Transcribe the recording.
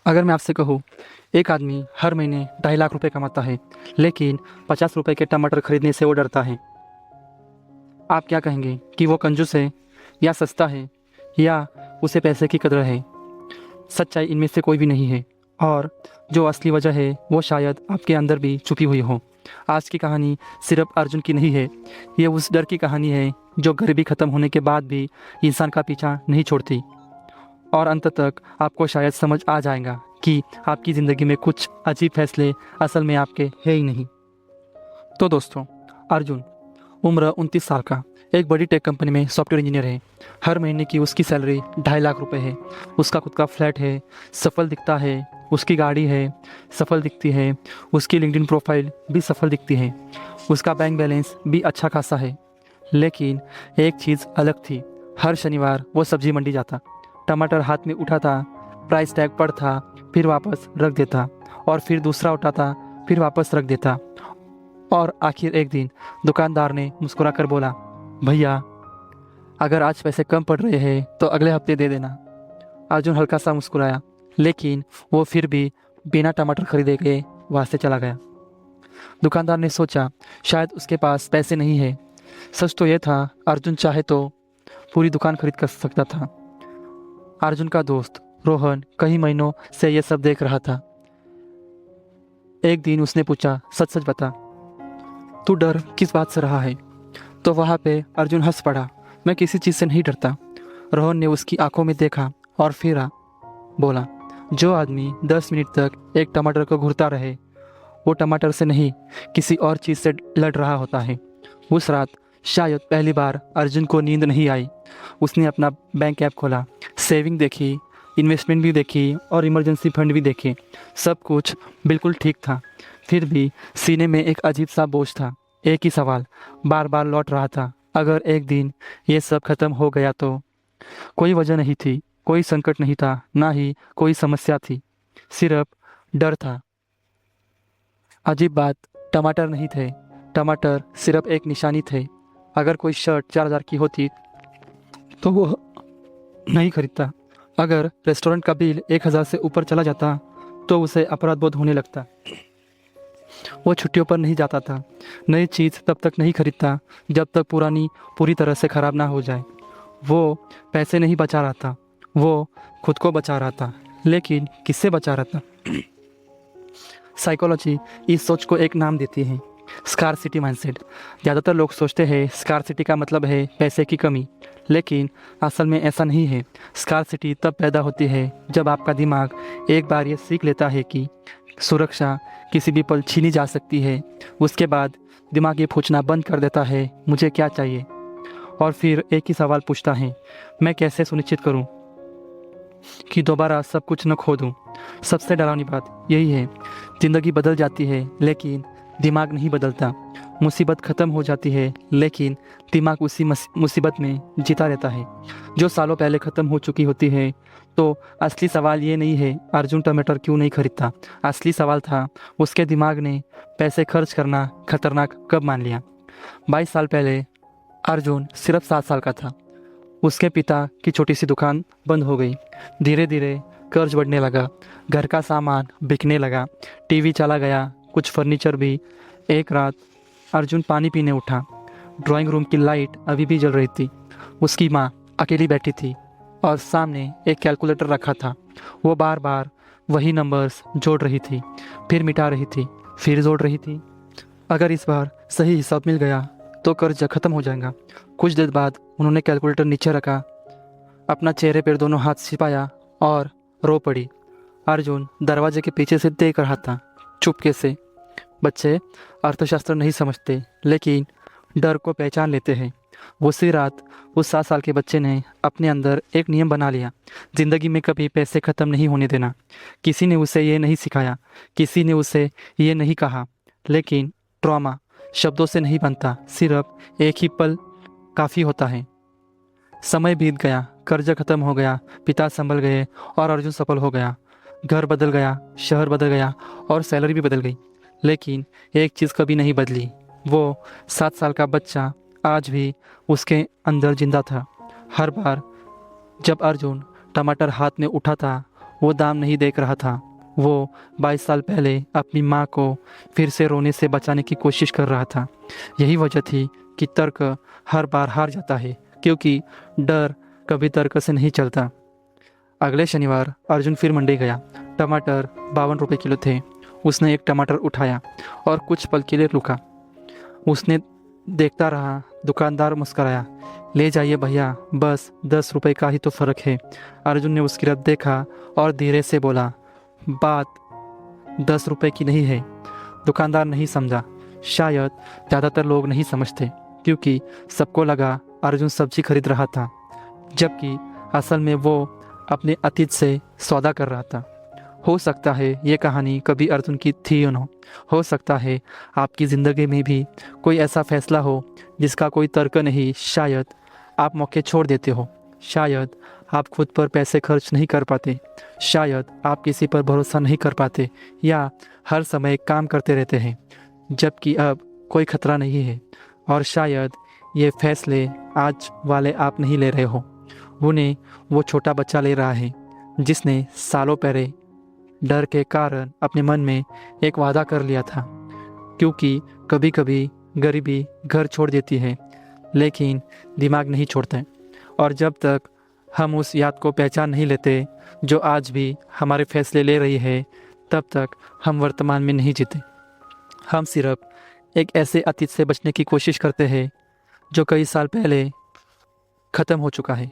अगर मैं आपसे कहूँ, एक आदमी हर महीने 2.5 लाख रुपए कमाता है, लेकिन 50 रुपए के टमाटर खरीदने से वो डरता है। आप क्या कहेंगे कि वो कंजूस है या सस्ता है या उसे पैसे की कदर है? सच्चाई इनमें से कोई भी नहीं है, और जो असली वजह है वो शायद आपके अंदर भी छुपी हुई हो। आज की कहानी सिर्फ अर्जुन की नहीं है, ये उस डर की कहानी है जो गरीबी ख़त्म होने के बाद भी इंसान का पीछा नहीं छोड़ती। और अंत तक आपको शायद समझ आ जाएगा कि आपकी ज़िंदगी में कुछ अजीब फैसले असल में आपके है ही नहीं। तो दोस्तों, अर्जुन उम्र 29 साल का एक बड़ी टेक कंपनी में सॉफ्टवेयर इंजीनियर है। हर महीने की उसकी सैलरी 2.5 लाख रुपए है। उसका खुद का फ्लैट है, सफल दिखता है। उसकी गाड़ी है, सफल दिखती है। उसकी लिंक्डइन प्रोफाइल भी सफल दिखती है। उसका बैंक बैलेंस भी अच्छा खासा है। लेकिन एक चीज़ अलग थी। हर शनिवार वो सब्जी मंडी जाता, टमाटर हाथ में उठाता, प्राइस टैग पढ़ता, फिर वापस रख देता, और फिर दूसरा उठाता, फिर वापस रख देता। और आखिर एक दिन दुकानदार ने मुस्कुराकर बोला, भैया, अगर आज पैसे कम पड़ रहे हैं तो अगले हफ्ते दे देना। अर्जुन हल्का सा मुस्कुराया, लेकिन वो फिर भी बिना टमाटर खरीदे के वहाँ से चला गया। दुकानदार ने सोचा शायद उसके पास पैसे नहीं है। सच तो ये था, अर्जुन चाहे तो पूरी दुकान खरीद कर सकता था। अर्जुन का दोस्त रोहन कई महीनों से ये सब देख रहा था। एक दिन उसने पूछा, सच सच बता, तू डर किस बात से रहा है? तो वहाँ पे अर्जुन हंस पड़ा, मैं किसी चीज़ से नहीं डरता। रोहन ने उसकी आंखों में देखा और फिर बोला, जो आदमी 10 मिनट तक एक टमाटर को घूरता रहे, वो टमाटर से नहीं किसी और चीज़ से लड़ रहा होता है। उस रात शायद पहली बार अर्जुन को नींद नहीं आई। उसने अपना बैंक ऐप खोला, सेविंग देखी, इन्वेस्टमेंट भी देखी और इमरजेंसी फंड भी देखे। सब कुछ बिल्कुल ठीक था। फिर भी सीने में एक अजीब सा बोझ था। एक ही सवाल बार बार लौट रहा था, अगर एक दिन ये सब खत्म हो गया तो? कोई वजह नहीं थी, कोई संकट नहीं था, ना ही कोई समस्या थी, सिर्फ डर था। अजीब बात, टमाटर नहीं थे। टमाटर सिर्फ एक निशानी थे। अगर कोई शर्ट 4,000 की होती तो वो नहीं खरीदता। अगर रेस्टोरेंट का बिल 1,000 से ऊपर चला जाता तो उसे अपराध बोध होने लगता। वो छुट्टियों पर नहीं जाता था। नई चीज़ तब तक नहीं खरीदता जब तक पुरानी पूरी तरह से ख़राब ना हो जाए। वो पैसे नहीं बचा रहा था, वो खुद को बचा रहा था। लेकिन किससे बचा रहा था? साइकोलॉजी इस सोच को एक नाम देती है, स्कार्सिटी माइंडसेट। ज़्यादातर लोग सोचते हैं स्कार्सिटी का मतलब है पैसे की कमी, लेकिन असल में ऐसा नहीं है। स्कार्सिटी तब पैदा होती है जब आपका दिमाग एक बार ये सीख लेता है कि सुरक्षा किसी भी पल छीनी जा सकती है। उसके बाद दिमाग ये पूछना बंद कर देता है, मुझे क्या चाहिए? और फिर एक ही सवाल पूछता है, मैं कैसे सुनिश्चित करूं कि दोबारा सब कुछ न खो दूं? सबसे डरावनी बात यही है, ज़िंदगी बदल जाती है लेकिन दिमाग नहीं बदलता। मुसीबत ख़त्म हो जाती है लेकिन दिमाग उसी मुसीबत में जीता रहता है, जो सालों पहले ख़त्म हो चुकी होती है। तो असली सवाल ये नहीं है अर्जुन टमाटर क्यों नहीं खरीदता। असली सवाल था, उसके दिमाग ने पैसे खर्च करना खतरनाक कब मान लिया। 22 साल पहले अर्जुन सिर्फ 7 साल का था। उसके पिता की छोटी सी दुकान बंद हो गई। धीरे धीरे कर्ज बढ़ने लगा, घर का सामान बिकने लगा, टीवी चला गया, कुछ फर्नीचर भी। एक रात अर्जुन पानी पीने उठा। ड्राइंग रूम की लाइट अभी भी जल रही थी। उसकी माँ अकेली बैठी थी और सामने एक कैलकुलेटर रखा था। वो बार बार वही नंबर्स जोड़ रही थी, फिर मिटा रही थी, फिर जोड़ रही थी। अगर इस बार सही हिसाब मिल गया तो कर्ज खत्म हो जाएगा। कुछ देर बाद उन्होंने कैलकुलेटर नीचे रखा, अपना चेहरे पर दोनों हाथ छिपाया और रो पड़ी। अर्जुन दरवाजे के पीछे से देख रहा था, चुपके से। बच्चे अर्थशास्त्र नहीं समझते लेकिन डर को पहचान लेते हैं। उसी रात उस 7 साल के बच्चे ने अपने अंदर एक नियम बना लिया, ज़िंदगी में कभी पैसे ख़त्म नहीं होने देना। किसी ने उसे ये नहीं सिखाया, किसी ने उसे ये नहीं कहा, लेकिन ट्रॉमा शब्दों से नहीं बनता, सिर्फ एक ही पल काफ़ी होता है। समय बीत गया, कर्ज खत्म हो गया, पिता संभल गए और अर्जुन सफल हो गया। घर बदल गया, शहर बदल गया और सैलरी भी बदल गई। लेकिन एक चीज़ कभी नहीं बदली, वो 7 साल का बच्चा आज भी उसके अंदर जिंदा था। हर बार जब अर्जुन टमाटर हाथ में उठाता वो दाम नहीं देख रहा था। वो 22 साल पहले अपनी माँ को फिर से रोने से बचाने की कोशिश कर रहा था। यही वजह थी कि तर्क हर बार हार जाता है, क्योंकि डर कभी तर्क से नहीं चलता। अगले शनिवार अर्जुन फिर मंडी गया। टमाटर 52 रुपये किलो थे। उसने एक टमाटर उठाया और कुछ पल के लिए रुका। उसने देखता रहा। दुकानदार मुस्कराया। ले जाइए भैया, बस 10 रुपये का ही तो फ़र्क है। अर्जुन ने उसकी तरफ देखा और धीरे से बोला, बात 10 रुपये की नहीं है। दुकानदार नहीं समझा। शायद ज़्यादातर लोग नहीं समझते, क्योंकि सबको लगा अर्जुन सब्जी खरीद रहा था, जबकि असल में वो अपने अतीत से सौदा कर रहा था। हो सकता है ये कहानी कभी अर्जुन की थी न हो सकता है आपकी ज़िंदगी में भी कोई ऐसा फैसला हो जिसका कोई तर्क नहीं। शायद आप मौके छोड़ देते हो। शायद आप खुद पर पैसे खर्च नहीं कर पाते। शायद आप किसी पर भरोसा नहीं कर पाते, या हर समय काम करते रहते हैं जबकि अब कोई खतरा नहीं है। और शायद ये फैसले आज वाले आप नहीं ले रहे हो, उन्हें वो छोटा बच्चा ले रहा है जिसने सालों पहले डर के कारण अपने मन में एक वादा कर लिया था। क्योंकि कभी कभी गरीबी घर छोड़ देती है, लेकिन दिमाग नहीं छोड़ता। और जब तक हम उस याद को पहचान नहीं लेते जो आज भी हमारे फैसले ले रही है, तब तक हम वर्तमान में नहीं जीते। हम सिर्फ एक ऐसे अतीत से बचने की कोशिश करते हैं जो कई साल पहले ख़त्म हो चुका है।